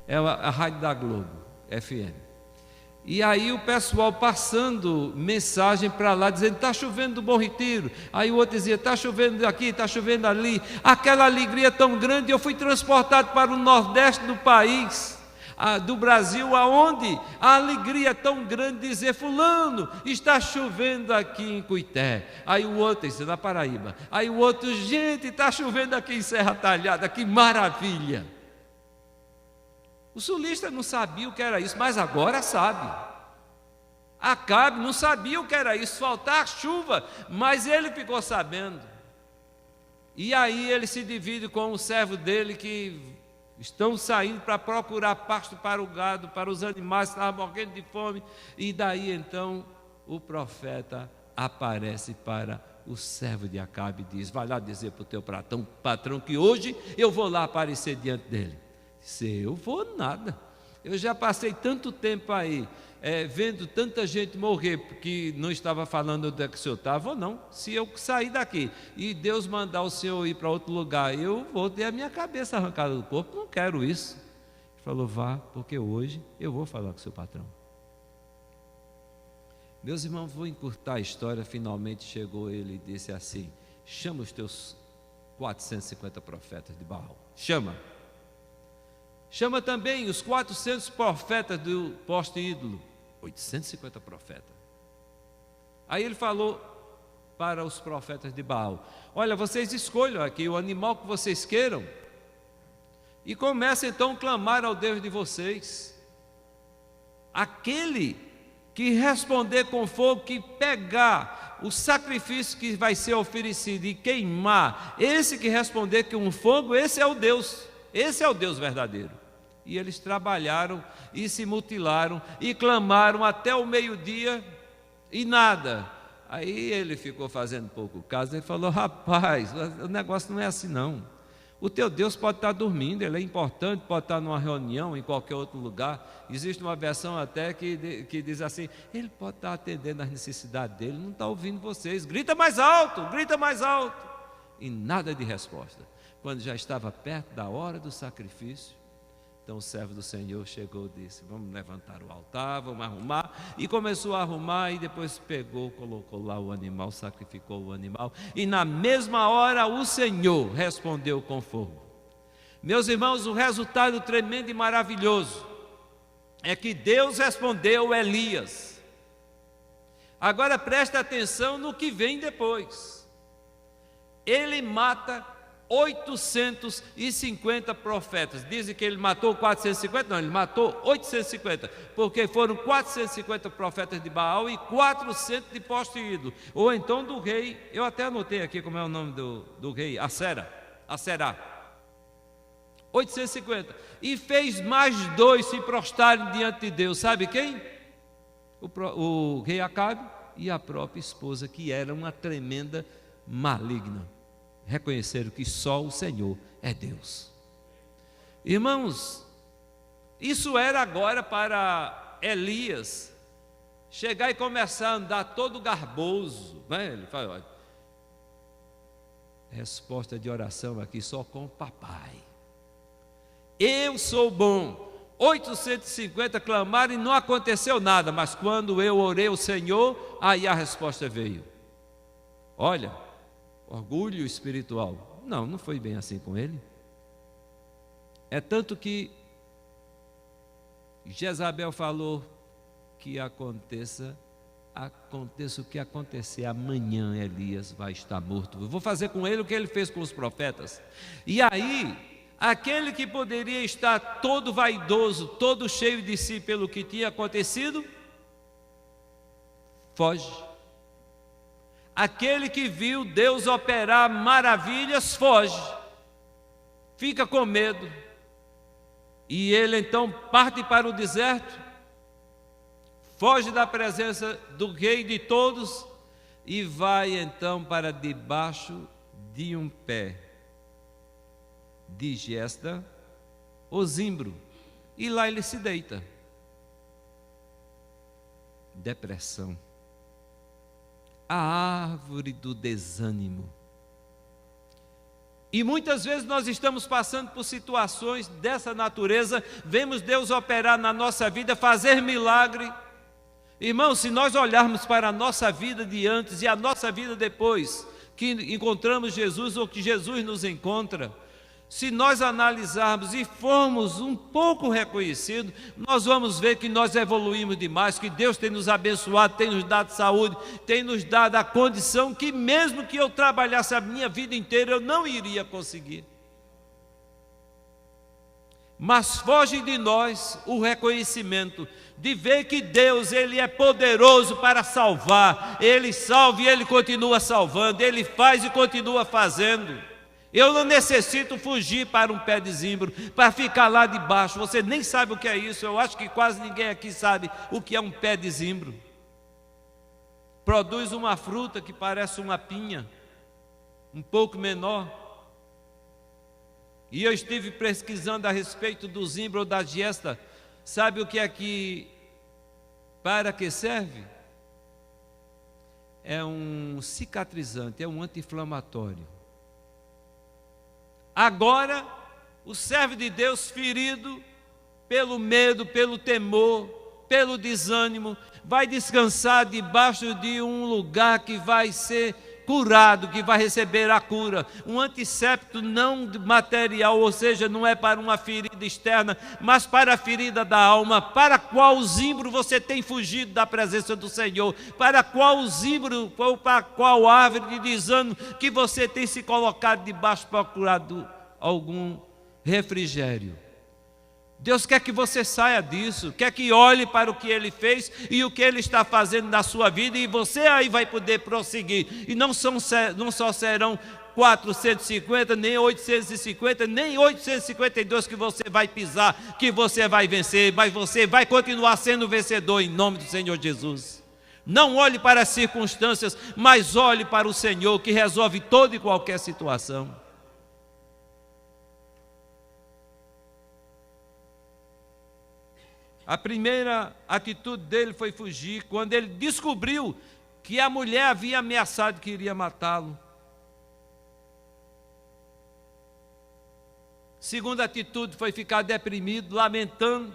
é a rádio da Globo, FM. E aí o pessoal passando mensagem para lá, dizendo, está chovendo do Bom Retiro. Aí o outro dizia, está chovendo aqui, está chovendo ali. Aquela alegria tão grande, eu fui transportado para o Nordeste do país, do Brasil, aonde a alegria é tão grande, dizer, fulano, está chovendo aqui em Cuité. Aí o outro, isso é na Paraíba. Aí o outro, gente, está chovendo aqui em Serra Talhada, que maravilha. O sulista não sabia o que era isso, mas agora sabe. Acabe não sabia o que era isso, faltar chuva, mas ele ficou sabendo. E aí ele se divide com o servo dele, que estão saindo para procurar pasto para o gado, para os animais que estavam morrendo de fome. E daí então o profeta aparece para o servo de Acabe e diz, vai lá dizer para o teu patrão que hoje eu vou lá aparecer diante dele. Disse, eu vou nada, eu já passei tanto tempo aí, vendo tanta gente morrer, porque não estava falando onde é que o senhor estava ou não. Se eu sair daqui e Deus mandar o senhor ir para outro lugar, eu vou ter a minha cabeça arrancada do corpo, não quero isso. Ele falou, vá, porque hoje eu vou falar com o seu patrão. Meus irmãos, vou encurtar a história. Finalmente chegou ele e disse assim, chama os teus 450 profetas de Baal, chama também os 400 profetas do poste ídolo, 850 profetas. Aí ele falou para os profetas de Baal, olha, vocês escolham aqui o animal que vocês queiram e comecem então a clamar ao Deus de vocês. Aquele que responder com fogo, que pegar o sacrifício que vai ser oferecido e queimar, esse que responder com fogo, esse é o Deus verdadeiro. E eles trabalharam e se mutilaram e clamaram até o meio-dia e nada. Aí ele ficou fazendo pouco caso e falou, rapaz, o negócio não é assim não. O teu Deus pode estar dormindo, ele é importante, pode estar numa reunião em qualquer outro lugar. Existe uma versão até que diz assim, ele pode estar atendendo às necessidades dele, não está ouvindo vocês, grita mais alto. E nada de resposta. Quando já estava perto da hora do sacrifício, então o servo do Senhor chegou e disse, vamos levantar o altar, vamos arrumar. E começou a arrumar e depois pegou, colocou lá o animal, sacrificou o animal. E na mesma hora o Senhor respondeu com fogo. Meus irmãos, o resultado tremendo e maravilhoso é que Deus respondeu Elias. Agora presta atenção no que vem depois. Ele mata 850 profetas. Dizem que ele matou 450, não, ele matou 850, porque foram 450 profetas de Baal e 400 de poste ídolo, ou então do rei, eu até anotei aqui como é o nome do rei, Aserá, 850, e fez mais dois se prostrarem diante de Deus, sabe quem? O rei Acabe e a própria esposa, que era uma tremenda maligna. Reconheceram que só o Senhor é Deus. Irmãos, isso era agora para Elias chegar e começar a andar todo garboso, né? Ele fala, olha, resposta de oração aqui só com o papai. Eu sou bom. 850 clamaram e não aconteceu nada, mas quando eu orei ao Senhor, aí a resposta veio. Olha, orgulho espiritual. Não foi bem assim com ele. É tanto que Jezabel falou que aconteça o que acontecer, amanhã Elias vai estar morto. Eu vou fazer com ele o que ele fez com os profetas. E aí, aquele que poderia estar todo vaidoso, todo cheio de si pelo que tinha acontecido, foge. Aquele que viu Deus operar maravilhas, foge, fica com medo, e ele então parte para o deserto, foge da presença do rei de todos, e vai então para debaixo de um pé de gesta, o zimbro, e lá ele se deita. Depressão. A árvore do desânimo. E muitas vezes nós estamos passando por situações dessa natureza, vemos Deus operar na nossa vida, fazer milagre. Irmãos, se nós olharmos para a nossa vida de antes e a nossa vida depois, que encontramos Jesus ou que Jesus nos encontra, se nós analisarmos e formos um pouco reconhecidos, nós vamos ver que nós evoluímos demais, que Deus tem nos abençoado, tem nos dado saúde, tem nos dado a condição que mesmo que eu trabalhasse a minha vida inteira, eu não iria conseguir. Mas foge de nós o reconhecimento de ver que Deus, Ele é poderoso para salvar. Ele salva e Ele continua salvando, Ele faz e continua fazendo. Eu não necessito fugir para um pé de zimbro, para ficar lá debaixo. Você nem sabe o que é isso. Eu acho que quase ninguém aqui sabe o que é um pé de zimbro. Produz uma fruta que parece uma pinha, um pouco menor. E eu estive pesquisando a respeito do zimbro ou da giesta. Sabe o que é que, para que serve? É um cicatrizante, é um anti-inflamatório. Agora, o servo de Deus ferido pelo medo, pelo temor, pelo desânimo, vai descansar debaixo de um lugar que vai ser curado, que vai receber a cura. Um antisséptico não material, ou seja, não é para uma ferida externa, mas para a ferida da alma. Para qual zimbro você tem fugido da presença do Senhor? Para qual zimbro ou para qual árvore de desânimo que você tem se colocado debaixo procurado algum refrigério? Deus quer que você saia disso, quer que olhe para o que Ele fez e o que Ele está fazendo na sua vida, e você aí vai poder prosseguir. E não só serão 450, nem 850, nem 852 que você vai pisar, que você vai vencer, mas você vai continuar sendo vencedor em nome do Senhor Jesus. Não olhe para as circunstâncias, mas olhe para o Senhor, que resolve toda e qualquer situação. A primeira atitude dele foi fugir, quando ele descobriu que a mulher havia ameaçado que iria matá-lo. Segunda atitude foi ficar deprimido, lamentando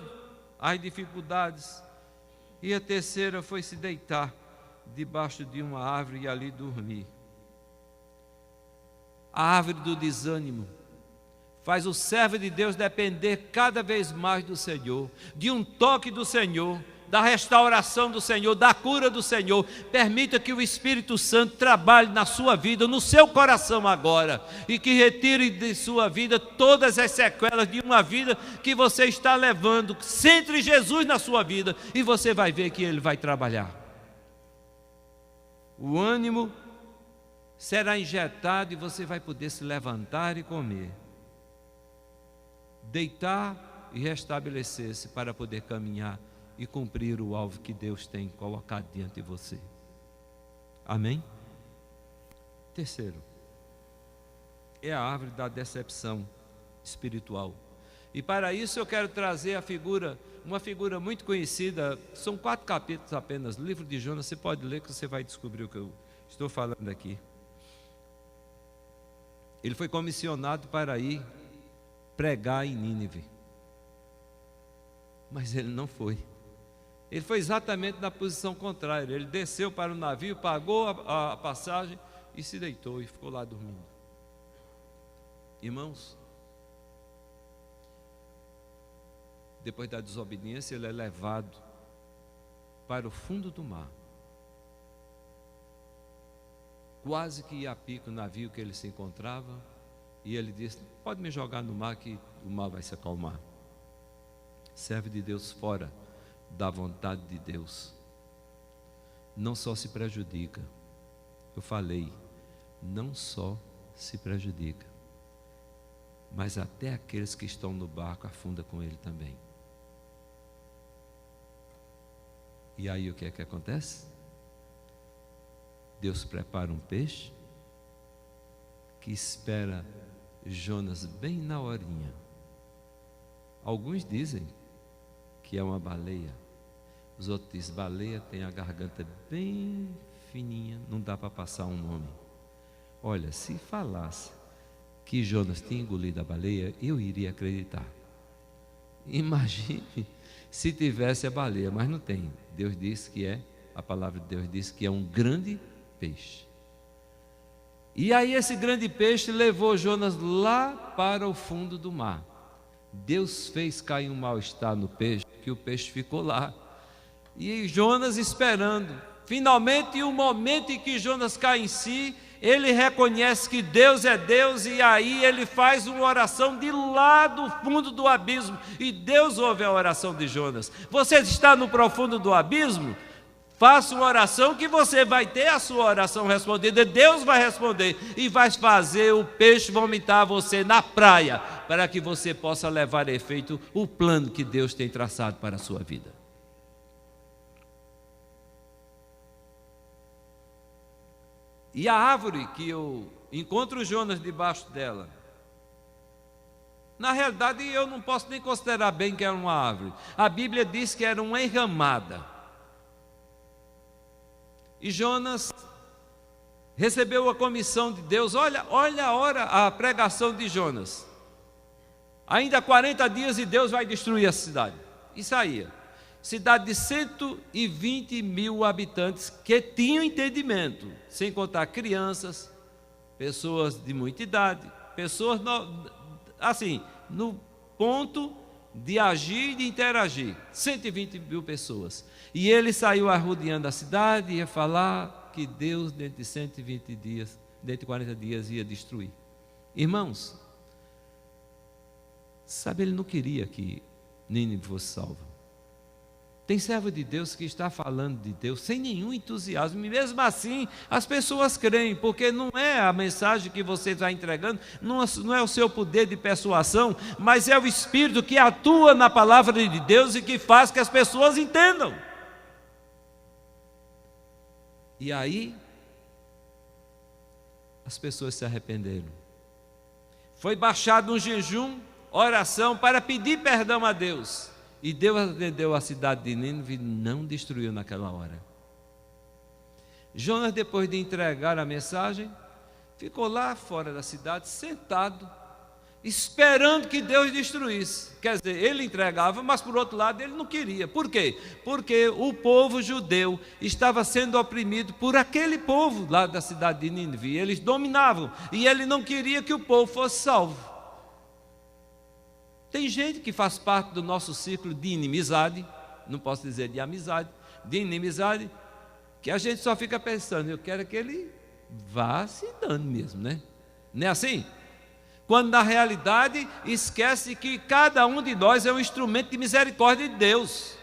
as dificuldades. E a terceira foi se deitar debaixo de uma árvore e ali dormir. A árvore do desânimo faz o servo de Deus depender cada vez mais do Senhor, de um toque do Senhor, da restauração do Senhor, da cura do Senhor. Permita que o Espírito Santo trabalhe na sua vida, no seu coração agora, e que retire de sua vida todas as sequelas de uma vida que você está levando. Centre Jesus na sua vida e você vai ver que Ele vai trabalhar. O ânimo será injetado e você vai poder se levantar e comer, deitar e restabelecer-se para poder caminhar e cumprir o alvo que Deus tem colocado diante de você. Amém? Terceiro, é a árvore da decepção espiritual. E para isso eu quero trazer uma figura muito conhecida. São 4 capítulos apenas, no livro de Jonas. Você pode ler que você vai descobrir o que eu estou falando aqui. Ele foi comissionado para ir pregar em Nínive, mas ele não foi. Ele foi exatamente na posição contrária. Ele desceu para o navio, pagou a passagem e se deitou e ficou lá dormindo. Irmãos, depois da desobediência, ele é levado para o fundo do mar. Quase que ia a pique o navio que ele se encontrava, e ele disse: pode me jogar no mar que o mar vai se acalmar. Servo de Deus fora da vontade de Deus não só se prejudica, eu falei, não só se prejudica, mas até aqueles que estão no barco afunda com ele também. E aí o que é que acontece? Deus prepara um peixe que espera Jonas bem na horinha. Alguns dizem que é uma baleia, os outros dizem: baleia tem a garganta bem fininha, não dá para passar um nome. Olha, se falasse que Jonas tinha engolido a baleia, eu iria acreditar. Imagine se tivesse a baleia, mas não tem. Deus disse que a palavra de Deus diz que é um grande peixe. E aí esse grande peixe levou Jonas lá para o fundo do mar. Deus fez cair um mal-estar no peixe, que o peixe ficou lá. E Jonas esperando. Finalmente, o momento em que Jonas cai em si, ele reconhece que Deus é Deus, e aí ele faz uma oração de lá do fundo do abismo, e Deus ouve a oração de Jonas. Você está no profundo do abismo? Faça uma oração que você vai ter a sua oração respondida. Deus vai responder e vai fazer o peixe vomitar você na praia, para que você possa levar a efeito o plano que Deus tem traçado para a sua vida. E a árvore que eu encontro Jonas debaixo dela, na realidade eu não posso nem considerar bem que era uma árvore. A Bíblia diz que era uma enramada. E Jonas recebeu a comissão de Deus. Olha a pregação de Jonas. Ainda 40 dias e Deus vai destruir a cidade. E saía. Cidade de 120 mil habitantes que tinham entendimento, sem contar crianças, pessoas de muita idade, pessoas assim, no ponto de agir e de interagir, 120 mil pessoas. E ele saiu arrodeando a cidade e ia falar que Deus, dentro de 120 dias, dentro de 40 dias, ia destruir. Irmãos, sabe, ele não queria que Nínive fosse salva. Tem servo de Deus que está falando de Deus sem nenhum entusiasmo, e mesmo assim as pessoas creem, porque não é a mensagem que você está entregando, não é o seu poder de persuasão, mas é o Espírito que atua na palavra de Deus e que faz que as pessoas entendam. E aí as pessoas se arrependeram. Foi baixado um jejum, oração para pedir perdão a Deus. E Deus atendeu a cidade de Nínive e não destruiu naquela hora. Jonas, depois de entregar a mensagem, ficou lá fora da cidade, sentado, esperando que Deus destruísse. Quer dizer, ele entregava, mas por outro lado ele não queria. Por quê? Porque o povo judeu estava sendo oprimido por aquele povo lá da cidade de Nínive. Eles dominavam e ele não queria que o povo fosse salvo. Tem gente que faz parte do nosso círculo de inimizade, não posso dizer de amizade, de inimizade, que a gente só fica pensando, eu quero que ele vá se dando mesmo, né? Não é assim? Quando na realidade esquece que cada um de nós é um instrumento de misericórdia de Deus.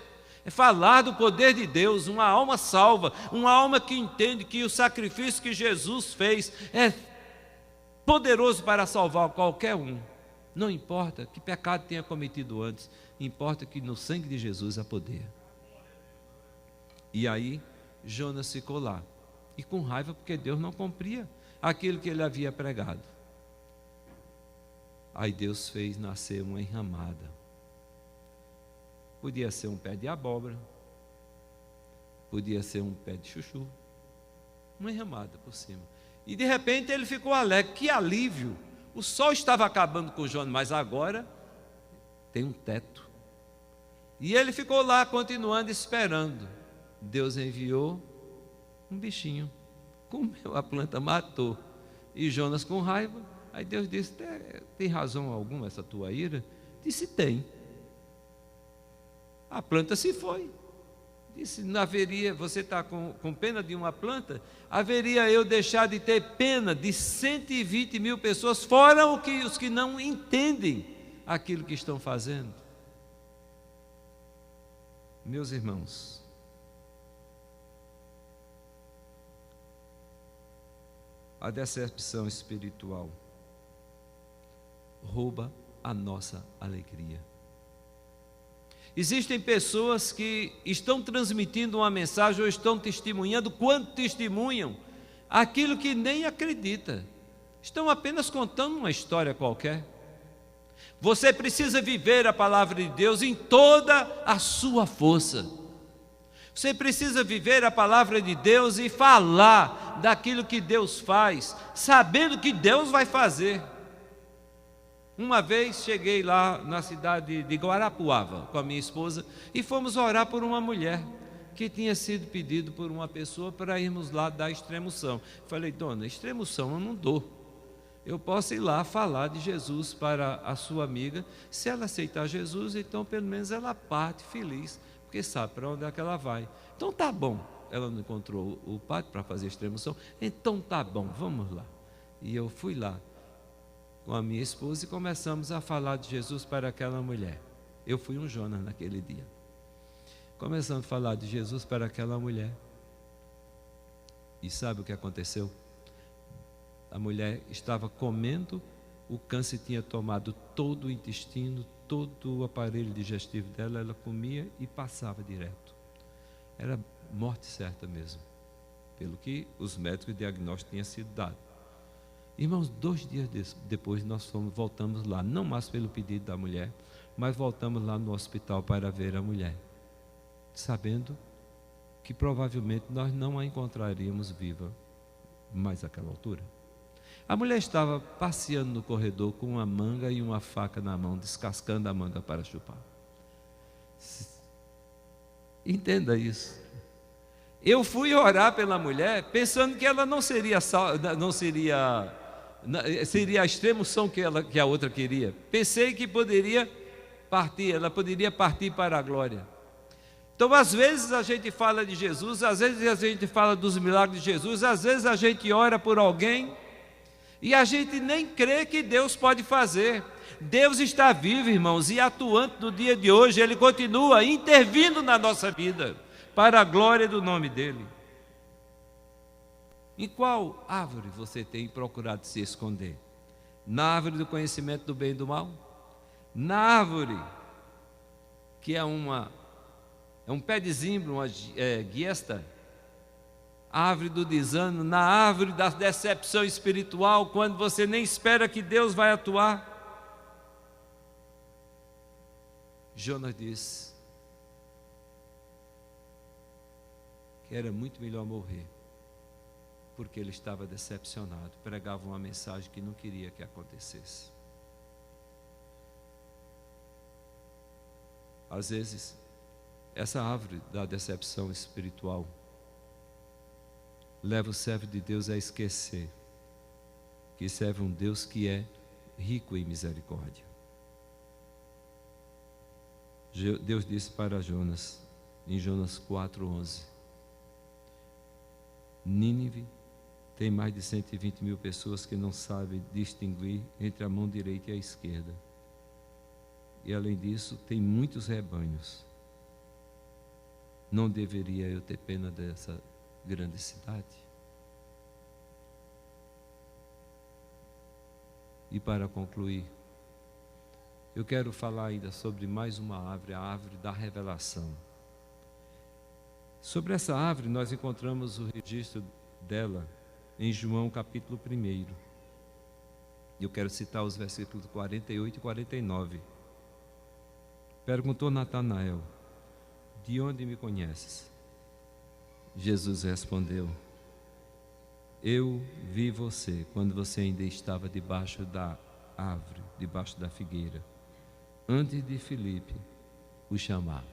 É falar do poder de Deus, uma alma salva, uma alma que entende que o sacrifício que Jesus fez é poderoso para salvar qualquer um. Não importa que pecado tenha cometido antes, importa que no sangue de Jesus há poder. E aí Jonas ficou lá, e com raiva porque Deus não cumpria aquilo que ele havia pregado. Aí Deus fez nascer uma enramada. Podia ser um pé de abóbora, podia ser um pé de chuchu, uma enramada por cima. E de repente ele ficou alegre, que alívio! O sol estava acabando com Jonas, mas agora tem um teto. E ele ficou lá continuando esperando. Deus enviou um bichinho, comeu a planta, matou. E Jonas com raiva, aí Deus disse, tem razão alguma essa tua ira? Disse, tem. A planta se foi. Disse, não haveria, você está com pena de uma planta? Haveria eu deixar de ter pena de 120 mil pessoas, fora os que não entendem aquilo que estão fazendo? Meus irmãos, a decepção espiritual rouba a nossa alegria. Existem pessoas que estão transmitindo uma mensagem ou estão testemunhando, quando testemunham, aquilo que nem acredita. Estão apenas contando uma história qualquer. Você precisa viver a palavra de Deus em toda a sua força. Você precisa viver a palavra de Deus e falar daquilo que Deus faz, sabendo que Deus vai fazer. Uma vez cheguei lá na cidade de Guarapuava com a minha esposa e fomos orar por uma mulher que tinha sido pedido por uma pessoa para irmos lá dar extrema-unção. Falei: dona, extrema-unção eu não dou. Eu posso ir lá falar de Jesus para a sua amiga. Se ela aceitar Jesus, então pelo menos ela parte feliz, porque sabe para onde é que ela vai. Então tá bom. Ela não encontrou o padre para fazer extrema-unção. Então tá bom, vamos lá. E eu fui lá com a minha esposa e começamos a falar de Jesus para aquela mulher. Eu fui um Jonas naquele dia. Começando a falar de Jesus para aquela mulher. E sabe o que aconteceu? A mulher estava comendo, o câncer tinha tomado todo o intestino, todo o aparelho digestivo dela, ela comia e passava direto. Era morte certa mesmo, pelo que os médicos diagnósticos tinham sido dado. Irmãos, 2 dias depois nós voltamos lá, não mais pelo pedido da mulher, mas voltamos lá no hospital para ver a mulher, sabendo que provavelmente nós não a encontraríamos viva mais àquela altura. A mulher estava passeando no corredor com uma manga e uma faca na mão, descascando a manga para chupar. Entenda isso. Eu fui orar pela mulher pensando que ela não seria seria a extrema-unção que a outra queria. Pensei que ela poderia partir para a glória. Então, às vezes a gente fala de Jesus, às vezes a gente fala dos milagres de Jesus, às vezes a gente ora por alguém e a gente nem crê que Deus pode fazer. Deus está vivo, irmãos, e atuante no dia de hoje. Ele continua intervindo na nossa vida, para a glória do nome dEle. Em qual árvore você tem procurado se esconder? Na árvore do conhecimento do bem e do mal? Na árvore que é um pé de zimbro, uma giesta? A árvore do desânimo, na árvore da decepção espiritual, quando você nem espera que Deus vai atuar? Jonas disse que era muito melhor morrer, porque ele estava decepcionado, pregava uma mensagem que não queria que acontecesse. Às vezes, essa árvore da decepção espiritual leva o servo de Deus a esquecer que serve um Deus que é rico em misericórdia. Deus disse para Jonas, em Jonas 4:11, Nínive tem mais de 120 mil pessoas que não sabem distinguir entre a mão direita e a esquerda. E além disso, tem muitos rebanhos. Não deveria eu ter pena dessa grande cidade? E para concluir, eu quero falar ainda sobre mais uma árvore, a árvore da revelação. Sobre essa árvore nós encontramos o registro dela em João capítulo 1. Eu quero citar os versículos 48 e 49. Perguntou Natanael: de onde me conheces? Jesus respondeu: eu vi você quando você ainda estava debaixo da árvore, debaixo da figueira, antes de Filipe o chamar.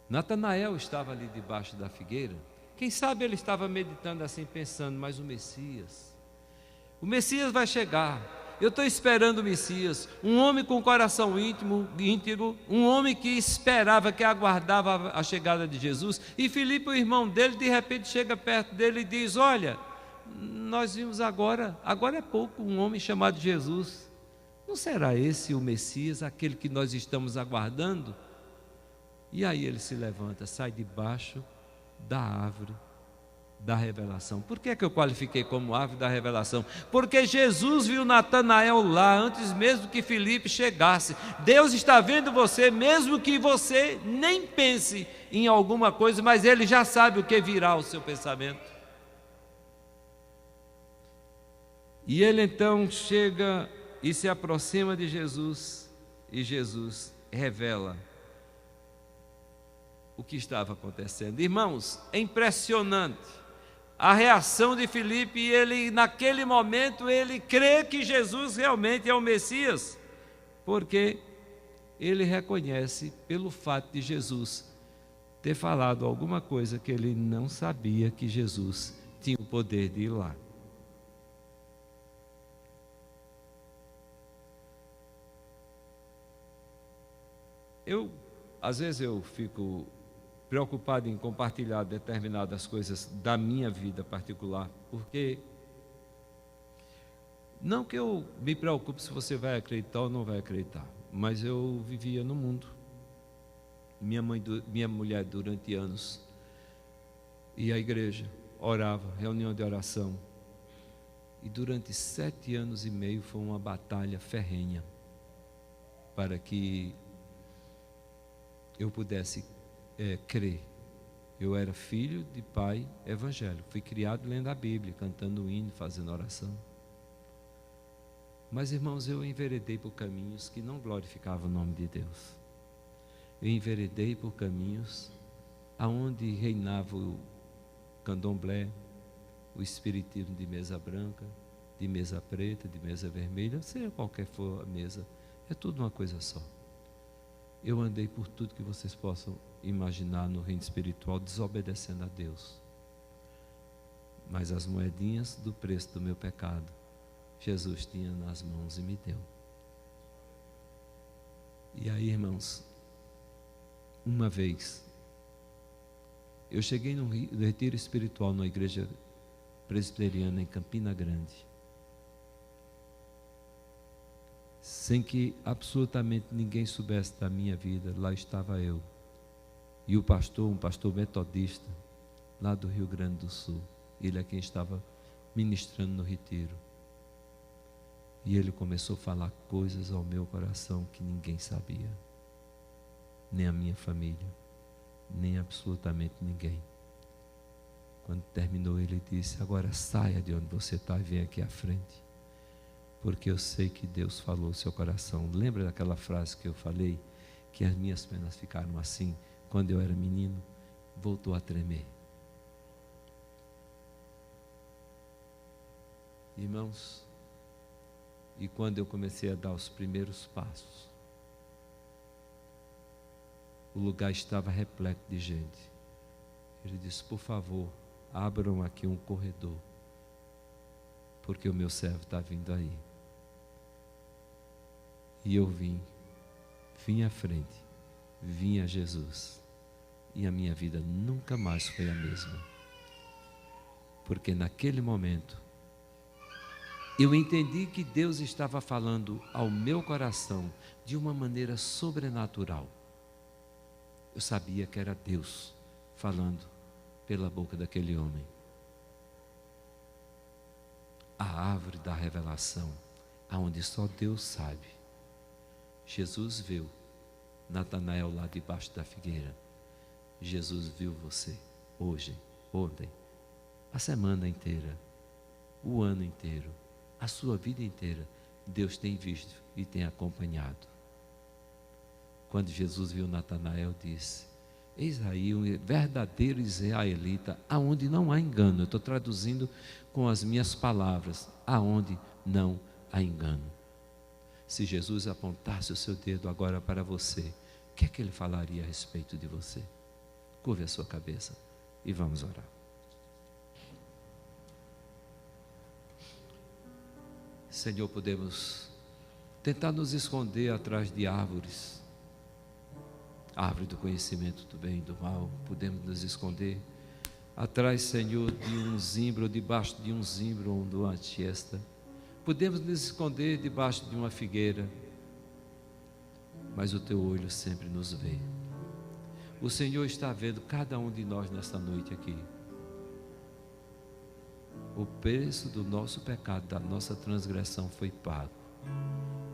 Natanael estava ali debaixo da figueira. Quem sabe ele estava meditando assim, pensando: mas o Messias vai chegar. Eu estou esperando o Messias, um homem com coração íntegro, um homem que esperava, que aguardava a chegada de Jesus. E Filipe, o irmão dele, de repente chega perto dele e diz: olha, nós vimos agora é pouco, um homem chamado Jesus. Não será esse o Messias, aquele que nós estamos aguardando? E aí ele se levanta, sai debaixo da árvore da revelação. Por que eu qualifiquei como árvore da revelação? Porque Jesus viu Natanael lá antes mesmo que Filipe chegasse. Deus está vendo você, mesmo que você nem pense em alguma coisa, mas Ele já sabe o que virá ao seu pensamento. E ele então chega e se aproxima de Jesus, e Jesus revela o que estava acontecendo. Irmãos, é impressionante a reação de Filipe, e ele, naquele momento, ele crê que Jesus realmente é o Messias, porque ele reconhece, pelo fato de Jesus ter falado alguma coisa que ele não sabia, que Jesus tinha o poder de ir lá. Às vezes eu fico preocupado em compartilhar determinadas coisas da minha vida particular, porque não que eu me preocupe se você vai acreditar ou não vai acreditar, mas eu vivia no mundo. Minha mulher durante anos ia à igreja, orava, reunião de oração, e durante 7 anos e meio foi uma batalha ferrenha para que eu pudesse crer. Eu era filho de pai evangélico, fui criado lendo a Bíblia, cantando hino, fazendo oração. Mas, irmãos, eu enveredei por caminhos que não glorificavam o nome de Deus. Eu enveredei por caminhos aonde reinava o candomblé, o espiritismo de mesa branca, de mesa preta, de mesa vermelha, seja qualquer for a mesa, é tudo uma coisa só. Eu andei por tudo que vocês possam imaginar no reino espiritual, desobedecendo a Deus. Mas as moedinhas do preço do meu pecado, Jesus tinha nas mãos e me deu. E aí, irmãos, uma vez, eu cheguei no retiro espiritual numa igreja presbiteriana em Campina Grande, sem que absolutamente ninguém soubesse da minha vida. Lá estava eu e o pastor, um pastor metodista lá do Rio Grande do Sul. Ele é quem estava ministrando no retiro, e ele começou a falar coisas ao meu coração que ninguém sabia, nem a minha família, nem absolutamente ninguém. Quando terminou, ele disse: agora saia de onde você está e venha aqui à frente, porque eu sei que Deus falou ao seu coração. Lembra daquela frase que eu falei, que as minhas pernas ficaram assim quando eu era menino? Voltou a tremer. Irmãos, e quando eu comecei a dar os primeiros passos, o lugar estava repleto de gente. Ele disse: por favor, abram aqui um corredor, porque o meu servo está vindo aí. E eu vim à frente, vim a Jesus, e a minha vida nunca mais foi a mesma, porque naquele momento eu entendi que Deus estava falando ao meu coração de uma maneira sobrenatural. Eu sabia que era Deus falando pela boca daquele homem. A árvore da revelação, aonde só Deus sabe. Jesus viu Natanael lá debaixo da figueira. Jesus viu você hoje, ontem, a semana inteira, o ano inteiro, a sua vida inteira. Deus tem visto e tem acompanhado. Quando Jesus viu Natanael, disse: eis aí um verdadeiro israelita, aonde não há engano. Eu estou traduzindo com as minhas palavras: aonde não há engano. Se Jesus apontasse o seu dedo agora para você, o que é que ele falaria a respeito de você? Curve a sua cabeça e vamos orar. Senhor, podemos tentar nos esconder atrás de árvores, árvore do conhecimento do bem e do mal. Podemos nos esconder atrás, Senhor, de um zimbro, ou debaixo de um zimbro ou de uma tiesta. Podemos nos esconder debaixo de uma figueira, mas o teu olho sempre nos vê. O Senhor está vendo cada um de nós nesta noite aqui. O preço do nosso pecado, da nossa transgressão foi pago.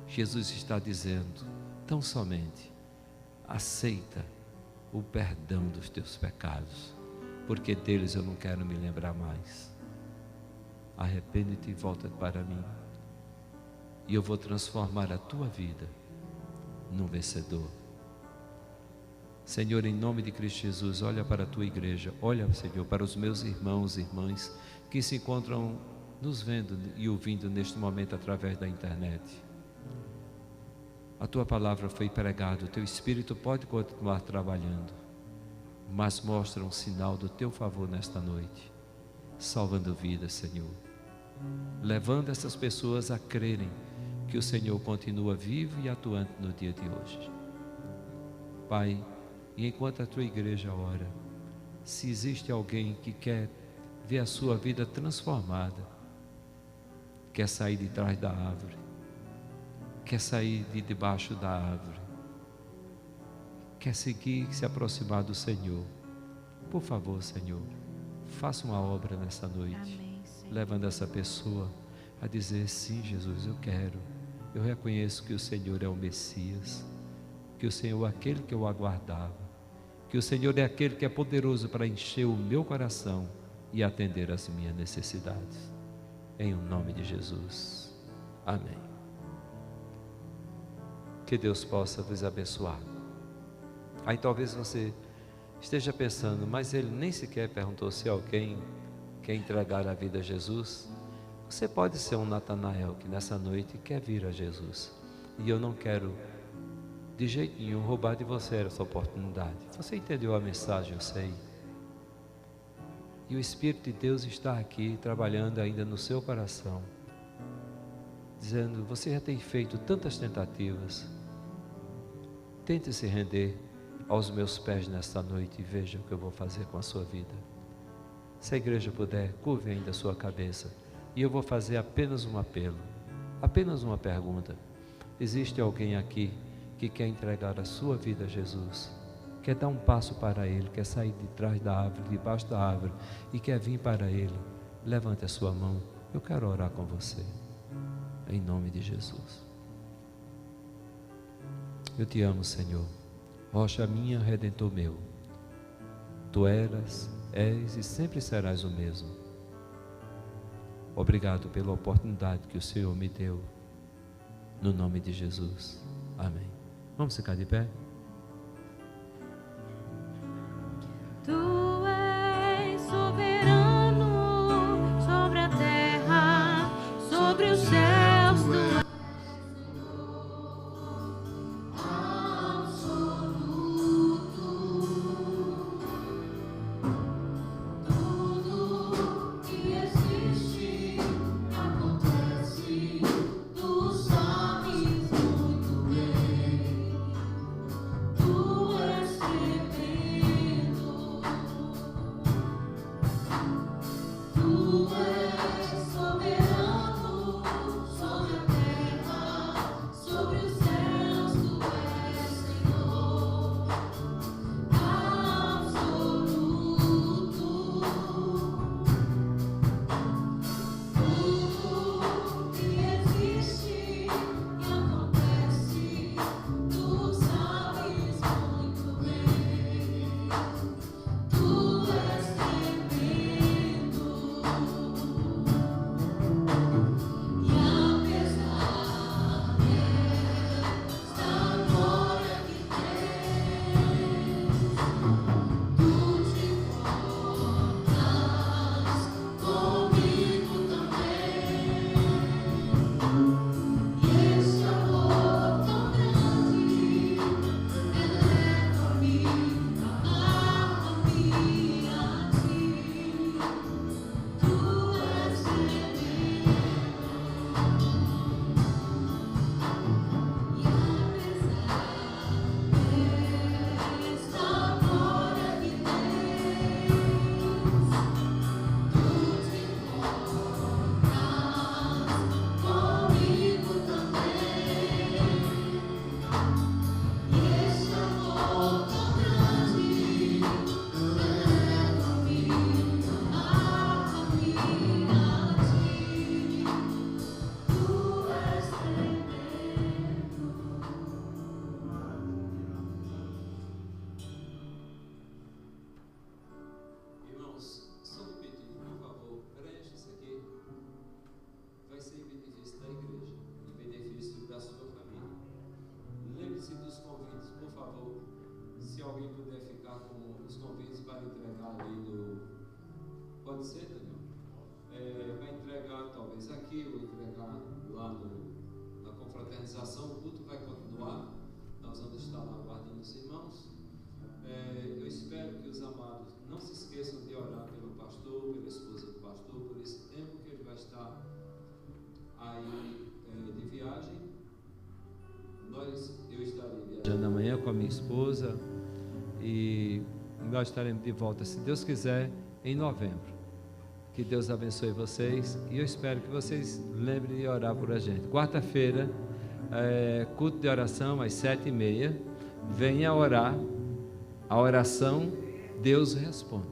Jesus está dizendo: tão somente aceita o perdão dos teus pecados, porque deles eu não quero me lembrar mais. Arrepende-te e volta para mim, e eu vou transformar a tua vida num vencedor. Senhor, em nome de Cristo Jesus, olha para a tua igreja, olha, Senhor, para os meus irmãos e irmãs que se encontram nos vendo e ouvindo neste momento através da internet. A tua palavra foi pregada, o teu Espírito pode continuar trabalhando, mas mostra um sinal do teu favor nesta noite, salvando vidas, Senhor, levando essas pessoas a crerem que o Senhor continua vivo e atuante no dia de hoje. Pai, e enquanto a tua igreja ora, se existe alguém que quer ver a sua vida transformada, quer sair de trás da árvore, quer sair de debaixo da árvore, quer seguir, se aproximar do Senhor, por favor, Senhor, faça uma obra nessa noite. Amém, levando essa pessoa a dizer: sim, Jesus, eu reconheço que o Senhor é o Messias, que o Senhor é aquele que eu aguardava, que o Senhor é aquele que é poderoso para encher o meu coração e atender às minhas necessidades. Em nome de Jesus. Amém. Que Deus possa vos abençoar. Aí talvez você esteja pensando, mas ele nem sequer perguntou se alguém quer entregar a vida a Jesus. Você pode ser um Natanael que nessa noite quer vir a Jesus. E eu não quero de jeito nenhum roubar de você essa oportunidade. Você entendeu a mensagem, eu sei. E o Espírito de Deus está aqui trabalhando ainda no seu coração, dizendo: você já tem feito tantas tentativas, tente se render aos meus pés nesta noite e veja o que eu vou fazer com a sua vida. Se a igreja puder, curve ainda a sua cabeça, e eu vou fazer apenas um apelo, apenas uma pergunta. Existe alguém aqui que quer entregar a sua vida a Jesus, quer dar um passo para Ele, quer sair de trás da árvore, debaixo da árvore, e quer vir para Ele? Levante a sua mão, eu quero orar com você, em nome de Jesus. Eu te amo, Senhor, rocha minha, redentor meu. Tu eras, és e sempre serás o mesmo. Obrigado pela oportunidade que o Senhor me deu, no nome de Jesus, amém. Vamos ficar de pé? Tu és soberano sobre a terra, sobre os céus. Tu és absoluto. Tudo que existe acontece. Tu sabes muito bem. Tu és tremendo. ficar com os convites para entregar ali no. Pode ser, Daniel? Vai entregar talvez aqui, ou entregar lá na confraternização. O culto vai continuar. Nós vamos estar lá aguardando os irmãos. Eu espero que os amados não se esqueçam de orar pelo pastor, pela esposa do pastor, por esse tempo que ele vai estar aí de viagem. Eu estarei viajando amanhã com a minha esposa e nós estaremos de volta, se Deus quiser, em novembro. Que Deus abençoe vocês e eu espero que vocês lembrem de orar por a gente. Quarta-feira, culto de oração às 7h30. Venha orar. A oração, Deus responde.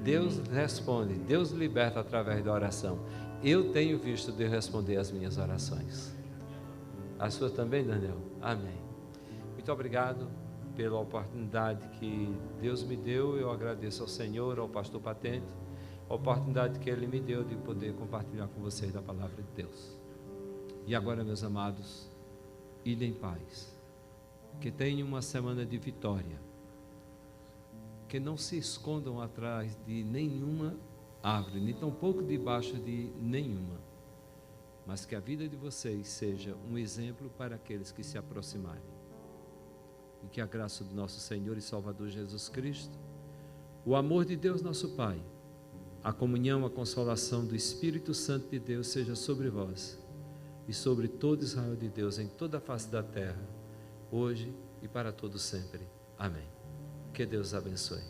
Deus responde, Deus liberta através da oração. Eu tenho visto Deus responder as minhas orações. A sua também, Daniel? Amém. Muito obrigado pela oportunidade que Deus me deu. Eu agradeço ao Senhor, ao pastor Patente, a oportunidade que Ele me deu de poder compartilhar com vocês da palavra de Deus. E agora, meus amados, idem em paz. Que tenham uma semana de vitória. Que não se escondam atrás de nenhuma árvore, nem tampouco debaixo de nenhuma, mas que a vida de vocês seja um exemplo para aqueles que se aproximarem. E que a graça do nosso Senhor e Salvador Jesus Cristo, o amor de Deus nosso Pai, a comunhão, a consolação do Espírito Santo de Deus seja sobre vós e sobre todo Israel de Deus em toda a face da terra, hoje e para todo sempre. Amém. Que Deus abençoe.